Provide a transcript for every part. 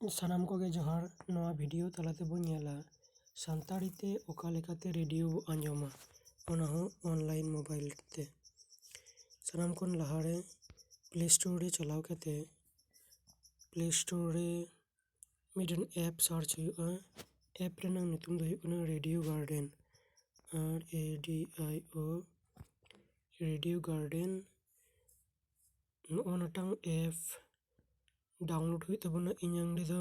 ᱥᱟᱱᱟᱢ ᱠᱚᱜᱮ ᱡᱚᱦᱟᱨ ᱱᱚᱣᱟ ᱵᱷᱤᱰᱤᱭᱳ ᱛᱟᱞᱟ ᱛᱮᱵᱚᱱ ᱧᱮᱞᱟ ᱥᱟᱱᱛᱟᱲᱤ ᱛᱮ ᱚᱠᱟ ᱞᱮᱠᱟᱛᱮ ᱨᱮᱰᱤᱭᱳ ᱵᱚ ᱟᱸᱡᱚᱢᱟ ᱚᱱᱟ ᱦᱚᱸ ᱚᱱᱞᱟᱭᱤᱱ ᱢᱳᱵᱟᱭᱤᱞ ᱛᱮ ᱥᱟᱱᱟᱢ ᱠᱷᱚᱱ ᱞᱟᱦᱟᱨᱮ ᱯᱞᱮ ᱥᱴᱳᱨ ᱨᱮ ᱪᱟᱞᱟᱣ ᱠᱟᱛᱮ ᱯᱞᱮ ᱥᱴᱳᱨ ᱨᱮ ᱢᱤᱫᱴᱮᱱ ᱮᱯ ᱥᱟᱨᱪ ᱦᱩᱭᱩᱜᱼᱟ᱾ ᱮᱯ ᱨᱮᱱᱟᱜ ᱧᱩᱛᱩᱢ ᱫᱚ ᱦᱩᱭᱩᱜ ᱠᱟᱱᱟ radio garden RADIO radio garden ᱱᱚᱜᱼᱚ ᱮᱯ ᱰᱟᱣᱩᱱᱞᱳᱰ ᱦᱩᱭᱩᱜ ᱛᱟᱵᱚᱱᱟ᱾ ᱤᱧᱟᱹᱝ ᱨᱮᱫᱚ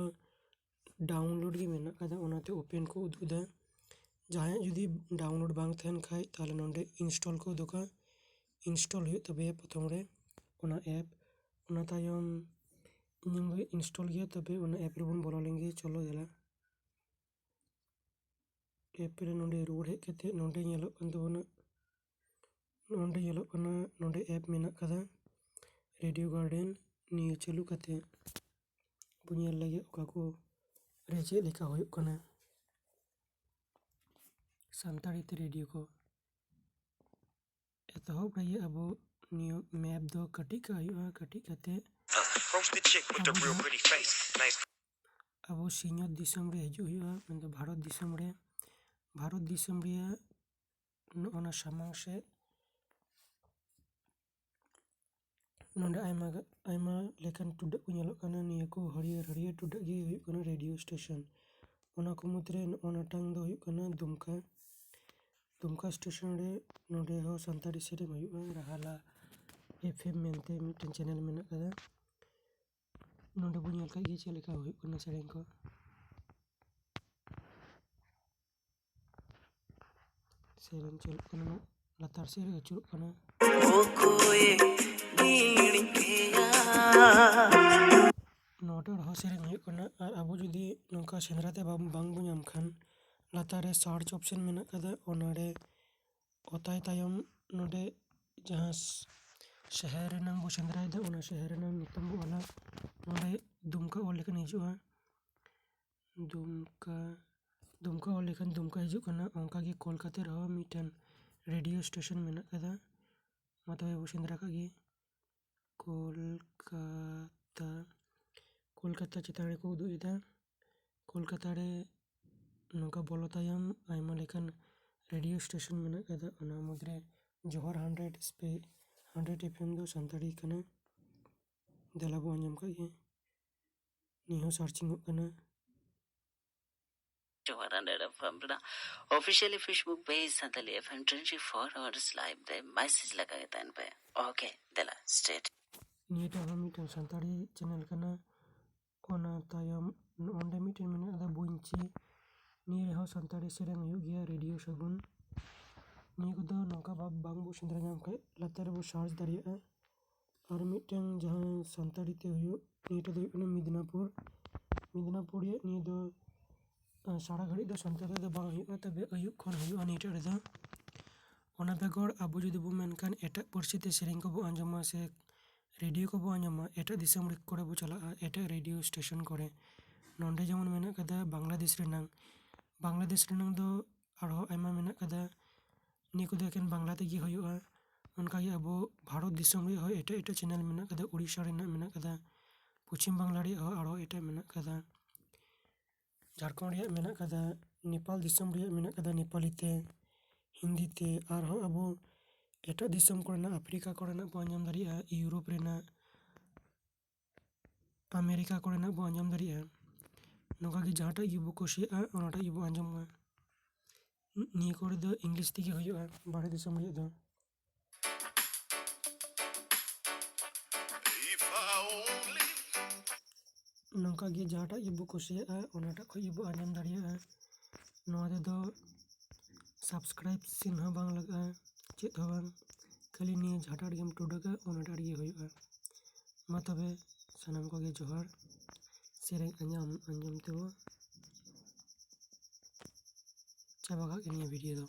ᱰᱟᱣᱩᱱᱞᱳᱰ ᱜᱮ ᱢᱮᱱᱟᱜ ᱟᱠᱟᱫᱟ, ᱚᱱᱟᱛᱮ ᱳᱯᱮᱱ ᱠᱚ ᱩᱫᱩᱜ ᱮᱫᱟ᱾ ᱡᱟᱦᱟᱸᱭᱟᱜ ᱡᱩᱫᱤ ᱰᱟᱣᱩᱱᱞᱳᱰ ᱵᱟᱝ ᱛᱟᱦᱮᱱ ᱠᱷᱟᱡ ᱛᱟᱦᱞᱮ ᱱᱚᱰᱮ ᱤᱱᱥᱴᱚᱞ ᱠᱚ ᱩᱫᱩᱜᱟ᱾ ᱤᱱᱥᱴᱚᱞ ᱦᱩᱭᱩᱜ ᱛᱟᱯᱮᱭᱟ ᱯᱨᱚᱛᱷᱚᱢ ᱨᱮ ᱚᱱᱟ ᱮᱯ, ᱚᱱᱟ ᱛᱟᱭᱚᱢ ᱤᱧᱟᱹᱝ ᱫᱚ ᱤᱱᱥᱴᱚᱞ ᱜᱮᱭᱟ᱾ ᱛᱚᱵᱮ ᱚᱱᱟ ᱮᱯ ᱨᱮᱵᱚᱱ ᱵᱚᱞᱚ ᱞᱮᱱᱜᱮ, ᱪᱚᱞᱚ ᱫᱮᱞᱟ ᱮᱯ ᱨᱮ ᱱᱚᱰᱮ ᱨᱩᱣᱟᱹᱲ ᱦᱮᱡ ᱠᱟᱛᱮ ᱱᱚᱰᱮ ᱧᱮᱞᱚᱜ ᱠᱟᱱ ᱛᱟᱵᱚᱱᱟ, ᱱᱚᱰᱮ ᱮᱯ ᱢᱮᱱᱟᱜ ᱟᱠᱟᱫᱟ ᱨᱮᱰᱤᱭᱳ ᱜᱟᱨᱰᱮᱱ᱾ ᱱᱤᱭᱟᱹ ᱪᱟᱹᱞᱩ ᱠᱟᱛᱮ ᱵᱚᱱ ᱧᱮᱞ ᱞᱮᱜᱮ ᱚᱠᱟ ᱠᱚ ᱨᱮ ᱪᱮᱫ ᱞᱮᱠᱟ ᱦᱩᱭᱩᱜ ᱠᱟᱱᱟ ᱥᱟᱱᱛᱟᱲᱤ ᱛᱮ ᱨᱮᱰᱤᱭᱳ ᱠᱚ᱾ ᱮᱛᱚᱦᱚᱵ ᱨᱮᱜᱮ ᱟᱵᱚ ᱱᱤᱭᱟᱹ ᱢᱮᱯ ᱫᱚ ᱠᱟᱹᱴᱤᱡ ᱠᱟᱜ ᱦᱩᱭᱩᱜᱼᱟ᱾ ᱠᱟᱹᱴᱤᱡ ᱠᱟᱛᱮ ᱟᱵᱚ ᱥᱤᱧᱚᱛ ᱫᱤᱥᱚᱢ ᱨᱮ ᱦᱤᱡᱩᱜ ᱦᱩᱭᱩᱜᱼᱟ, ᱢᱮᱱᱫᱚ ᱵᱷᱟᱨᱚᱛ ᱫᱤᱥᱚᱢ ᱨᱮ᱾ ᱵᱷᱟᱨᱚᱛ ᱫᱤᱥᱚᱢ ᱨᱮᱭᱟᱜ ᱱᱚᱜᱼᱚᱱᱟ ᱥᱟᱢᱟᱝ ᱥᱮᱫ ᱱᱚᱰᱮ ᱟᱭᱢᱟ ᱞᱮᱠᱟᱱ ᱴᱩᱰᱟᱹᱜ ᱠᱚ ᱧᱮᱞᱚᱜ ᱠᱟᱱᱟ᱾ ᱱᱤᱭᱟᱹ ᱠᱚ ᱦᱟᱹᱨᱭᱟᱹᱲ ᱦᱟᱹᱨᱭᱟᱹᱲ ᱴᱩᱰᱟᱹᱜ ᱜᱮ ᱦᱩᱭᱩᱜ ᱠᱟᱱᱟ ᱨᱮᱰᱤᱭᱳ ᱥᱴᱮᱥᱚᱱ᱾ ᱚᱱᱟ ᱠᱚ ᱢᱩᱫᱽᱨᱮ ᱱᱚᱜᱼᱚᱱᱟᱴᱟᱝ ᱫᱚ ᱦᱩᱭᱩᱜ ᱠᱟᱱᱟ ᱫᱩᱢᱠᱟ ᱥᱴᱮᱥᱚᱱ ᱨᱮ ᱱᱚᱰᱮ ᱦᱚᱸ ᱥᱟᱱᱛᱟᱲᱤ ᱥᱮᱨᱮᱧ ᱦᱩᱭᱩᱜᱼᱟ᱾ ᱨᱟᱦᱟᱞᱟ FM ᱢᱮᱱᱛᱮ ᱢᱤᱫᱴᱮᱱ ᱪᱮᱱᱮᱞ ᱢᱮᱱᱟᱜ ᱟᱠᱟᱫᱟ᱾ ᱱᱚᱰᱮ ᱵᱚᱱ ᱧᱮᱞ ᱠᱷᱟᱡ ᱜᱮ ᱪᱮᱫ ᱞᱮᱠᱟ ᱦᱩᱭᱩᱜ ᱠᱟᱱᱟ ᱥᱮᱨᱮᱧ ᱠᱚ᱾ ᱥᱮᱨᱮᱧ ᱪᱟᱞᱩᱜ ᱠᱟᱱᱟ, ᱞᱟᱛᱟᱨ ᱥᱮᱫ ᱨᱮ ᱟᱹᱪᱩᱨᱚᱜ ᱠᱟᱱᱟ᱾ ᱱᱚᱰᱮ ᱨᱮᱦᱚᱸ ᱥᱮᱨᱮᱧ ᱦᱩᱭᱩᱜ ᱠᱟᱱᱟ᱾ ᱟᱨ ᱟᱵᱚ ᱡᱩᱫᱤ ᱱᱚᱝᱠᱟ ᱥᱮᱸᱫᱽᱨᱟ ᱛᱮ ᱵᱟᱝᱵᱚᱱ ᱧᱟᱢ ᱠᱷᱟᱱ ᱞᱟᱛᱟᱨ ᱨᱮ ᱥᱟᱨᱪ ᱚᱯᱥᱮᱱ ᱢᱮᱱᱟᱜ ᱟᱠᱟᱫᱟ, ᱚᱱᱟᱨᱮ ᱚᱛᱟᱭ ᱛᱟᱭᱚᱢ ᱱᱚᱰᱮ ᱡᱟᱦᱟᱸ ᱥᱚᱦᱚᱨ ᱨᱮᱱᱟᱜ ᱵᱚ ᱥᱮᱸᱫᱽᱨᱟᱭᱮᱫᱟ ᱚᱱᱟ ᱥᱚᱦᱚᱨ ᱨᱮᱱᱟᱜ ᱧᱩᱛᱩᱢ ᱵᱚ ᱚᱞᱟ᱾ ᱱᱚᱰᱮ ᱫᱩᱢᱠᱟ ᱚᱞ ᱞᱮᱠᱷᱟᱱ ᱦᱤᱡᱩᱜᱼᱟ᱾ ᱫᱩᱢᱠᱟ ᱚᱞ ᱞᱮᱠᱷᱟᱱ ᱫᱩᱢᱠᱟ ᱦᱤᱡᱩᱜ ᱠᱟᱱᱟ᱾ ᱚᱱᱠᱟᱜᱮ ᱠᱳᱞᱠᱟᱛᱟ ᱨᱮᱦᱚᱸ ᱢᱤᱫᱴᱮᱱ ᱨᱮᱰᱤᱭᱳ ᱥᱴᱮᱥᱚᱱ ᱢᱮᱱᱟᱜ ᱟᱠᱟᱫᱟ᱾ ᱢᱟ ᱛᱚᱵᱮ ᱵᱚ ᱥᱮᱸᱫᱽᱨᱟ ᱠᱟᱜ ᱜᱮ᱾ ᱠᱳᱞᱠᱟᱛᱟ ᱪᱮᱛᱟᱱ ᱨᱮᱠᱚ ᱩᱫᱩᱜ ᱮᱫᱟ᱾ ᱠᱳᱞᱠᱟᱛᱟ ᱨᱮ ᱱᱚᱝᱠᱟ ᱵᱚᱞᱚ ᱛᱟᱭᱚᱢ ᱟᱭᱢᱟ ᱞᱮᱠᱟᱱ ᱨᱮᱰᱤᱭᱳ ᱥᱴᱮᱥᱚᱱ ᱢᱮᱱᱟᱜ ᱟᱠᱟᱫᱟ᱾ ᱚᱱᱟ ᱢᱩᱫᱽᱨᱮ ᱡᱚᱦᱚᱨ 100 FM ᱫᱚ ᱥᱟᱱᱛᱟᱲᱤ ᱠᱟᱱᱟ᱾ ᱫᱮᱞᱟ ᱵᱚ ᱟᱸᱡᱚᱢ ᱠᱟᱜ ᱜᱮ᱾ ᱱᱤᱭᱟᱹ ᱦᱚᱸ ᱥᱟᱨᱪᱤᱝᱚᱜ ᱠᱟᱱᱟ᱾ Johor 100 FM ᱨᱮᱱᱟᱜ officially Facebook page Santali FM 24 hours live ᱨᱮ message ᱞᱟᱜᱟ ᱜᱮ ᱛᱟᱦᱮᱱ ᱯᱮ᱾ Okay, ᱫᱮᱞᱟ straight. ᱱᱤᱭᱟᱹᱴᱟᱜ ᱦᱚᱸ ᱢᱤᱫᱴᱮᱱ ᱥᱟᱱᱛᱟᱲᱤ ᱪᱮᱱᱮᱞ ᱠᱟᱱᱟ᱾ ᱚᱱᱟ ᱛᱟᱭᱚᱢ ᱚᱸᱰᱮ ᱢᱤᱫᱴᱮᱱ ᱢᱮᱱᱟᱜ ᱟᱠᱟᱫᱟ ᱵᱩᱧᱪᱤ᱾ ᱱᱤᱭᱟᱹ ᱨᱮᱦᱚᱸ ᱥᱟᱱᱛᱟᱲᱤ ᱥᱮᱨᱮᱧ ᱦᱩᱭᱩᱜ ᱜᱮᱭᱟ, ᱨᱮᱰᱤᱭᱳ ᱥᱟᱵᱩᱱ᱾ ᱱᱤᱭᱟᱹ ᱠᱚᱫᱚ ᱱᱚᱝᱠᱟ ᱵᱟᱝᱵᱚ ᱥᱮᱸᱫᱽᱨᱟ ᱧᱟᱢ ᱠᱷᱟᱡ ᱞᱟᱛᱟᱨ ᱨᱮᱵᱚ ᱥᱟᱨᱪ ᱫᱟᱲᱮᱭᱟᱜᱼᱟ᱾ ᱟᱨ ᱢᱤᱫᱴᱮᱱ ᱡᱟᱦᱟᱸ ᱥᱟᱱᱛᱟᱲᱤ ᱛᱮ ᱦᱩᱭᱩᱜ, ᱱᱤᱭᱟᱹᱴᱟᱜ ᱫᱚ ᱦᱩᱭᱩᱜ ᱠᱟᱱᱟ ᱢᱮᱫᱽᱱᱟᱯᱩᱨ ᱨᱮᱭᱟᱜ᱾ ᱱᱤᱭᱟᱹ ᱫᱚ ᱥᱟᱨᱟ ᱜᱷᱟᱹᱲᱤᱡ ᱫᱚ ᱥᱟᱱᱛᱟᱲᱤ ᱫᱚ ᱵᱟᱝ ᱦᱩᱭᱩᱜᱼᱟ, ᱛᱚᱵᱮ ᱟᱹᱭᱩᱵ ᱠᱷᱚᱱ ᱦᱩᱭᱩᱜᱼᱟ ᱱᱤᱭᱟᱹᱴᱟᱜ ᱨᱮᱫᱚ᱾ ᱚᱱᱟ ᱵᱮᱜᱚᱨ ᱟᱵᱚ ᱡᱩᱫᱤ ᱵᱚ ᱢᱮᱱᱠᱷᱟᱱ ᱮᱴᱟᱜ ᱯᱟᱹᱨᱥᱤ ᱛᱮ ᱥᱮᱨᱮᱧ ᱠᱚᱵᱚ ᱟᱸᱡᱚᱢᱟ ᱥᱮ ᱨᱮᱰᱤᱭᱳ ᱠᱚᱵᱚ ᱟᱸᱡᱚᱢᱟ, ᱮᱴᱟᱜ ᱫᱤᱥᱚᱢ ᱠᱚᱨᱮ ᱵᱚ ᱪᱟᱞᱟᱜᱼᱟ, ᱮᱴᱟᱜ ᱨᱮᱰᱤᱭᱳ ᱥᱴᱮᱥᱚᱱ ᱠᱚᱨᱮ᱾ ᱱᱚᱰᱮ ᱡᱮᱢᱚᱱ ᱢᱮᱱᱟᱜ ᱟᱠᱟᱫᱟ ᱵᱟᱝᱞᱟᱫᱮᱥ ᱨᱮᱱᱟᱝ ᱫᱚ ᱟᱨᱦᱚᱸ ᱟᱭᱢᱟ ᱢᱮᱱᱟᱜ ᱟᱠᱟᱫᱟ᱾ ᱱᱤᱭᱟᱹ ᱠᱚᱫᱚ ᱮᱠᱮᱱ ᱵᱟᱝᱞᱟ ᱛᱮᱜᱮ ᱦᱩᱭᱩᱜᱼᱟ᱾ ᱚᱱᱠᱟᱜᱮ ᱟᱵᱚ ᱵᱷᱟᱨᱚᱛ ᱫᱤᱥᱚᱢ ᱨᱮᱭᱟᱜ ᱦᱚᱸ ᱮᱴᱟᱜ ᱪᱮᱱᱮᱞ ᱢᱮᱱᱟᱜ ᱟᱠᱟᱫᱟ᱾ ᱩᱲᱤᱥᱥᱟ ᱨᱮᱱᱟᱜ ᱢᱮᱱᱟᱜ ᱟᱠᱟᱫᱟ, ᱯᱚᱪᱷᱤᱢ ᱵᱟᱝᱞᱟ ᱨᱮᱭᱟᱜ ᱦᱚᱸ ᱟᱨᱦᱚᱸ ᱮᱴᱟᱜ ᱢᱮᱱᱟᱜ ᱟᱠᱟᱫᱟ, ᱡᱷᱟᱲᱠᱷᱚᱸᱰ ᱨᱮᱭᱟᱜ ᱢᱮᱱᱟᱜ ᱟᱠᱟᱫᱟ, ᱱᱮᱯᱟᱞ ᱫᱤᱥᱚᱢ ᱨᱮᱭᱟᱜ ᱢᱮᱱᱟᱜ ᱟᱠᱟᱫᱟ ᱱᱮᱯᱟᱞᱤ ᱛᱮ, ᱦᱤᱱᱫᱤ ᱛᱮ᱾ ᱟᱨᱦᱚᱸ ᱟᱵᱚ ᱮᱴᱟᱜ ᱫᱤᱥᱚᱢ ᱠᱚᱨᱮᱱᱟᱜ ᱟᱯᱷᱨᱤᱠᱟ ᱠᱚᱨᱮᱱᱟᱜ ᱵᱚ ᱟᱸᱡᱚᱢ ᱫᱟᱲᱮᱭᱟᱜᱼᱟ, ᱤᱭᱩᱨᱳᱯ ᱨᱮᱱᱟᱜ, ᱟᱢᱮᱨᱤᱠᱟ ᱠᱚᱨᱮᱱᱟᱜ ᱵᱚ ᱟᱸᱡᱚᱢ ᱫᱟᱲᱮᱭᱟᱜᱼᱟ᱾ ᱱᱚᱝᱠᱟᱜᱮ ᱡᱟᱦᱟᱸᱴᱟᱜ ᱜᱮᱵᱚ ᱠᱩᱥᱤᱭᱟᱜᱼᱟ ᱚᱱᱟᱴᱟᱜ ᱜᱮᱵᱚ ᱟᱸᱡᱚᱢᱟ᱾ ᱱᱤᱭᱟᱹ ᱠᱚᱨᱮ ᱫᱚ ᱤᱝᱞᱤᱥ ᱛᱮᱜᱮ ᱦᱩᱭᱩᱜᱼᱟ, ᱵᱟᱦᱨᱮ ᱫᱤᱥᱚᱢ ᱨᱮᱭᱟᱜ ᱫᱚ᱾ ᱱᱚᱝᱠᱟᱜᱮ ᱡᱟᱦᱟᱸᱴᱟᱜ ᱜᱮᱵᱚ ᱠᱩᱥᱤᱭᱟᱜᱼᱟ ᱚᱱᱟᱴᱟᱜ ᱠᱷᱚᱡ ᱜᱮᱵᱚ ᱟᱸᱡᱚᱢ ᱫᱟᱲᱮᱭᱟᱜᱼᱟ᱾ ᱱᱚᱣᱟ ᱨᱮᱫᱚ ᱥᱟᱵᱥᱠᱨᱟᱭᱤᱵ ᱥᱤᱱ ᱦᱚᱸ ᱵᱟᱝ ᱞᱟᱜᱟᱜᱼᱟ, ᱪᱮᱫ ᱦᱚᱸ ᱵᱟᱝ᱾ ᱠᱷᱟᱹᱞᱤ ᱱᱤᱭᱟᱹ ᱡᱟᱦᱟᱸᱴᱟᱜ ᱨᱮᱜᱮᱢ ᱴᱩᱰᱟᱹᱜᱟ ᱚᱱᱟᱴᱟᱜ ᱨᱮᱜᱮ ᱦᱩᱭᱩᱜᱼᱟ᱾ ᱢᱟ ᱛᱚᱵᱮ ᱥᱟᱱᱟᱢ ᱠᱚᱜᱮ ᱡᱚᱦᱟᱨ᱾ ᱥᱮᱨᱮᱧ ᱟᱸᱡᱚᱢ ᱛᱮᱵᱚ ᱪᱟᱵᱟ ᱠᱟᱜ ᱜᱮ ᱱᱤᱭᱟᱹ ᱵᱷᱤᱰᱤᱭᱳ ᱫᱚ᱾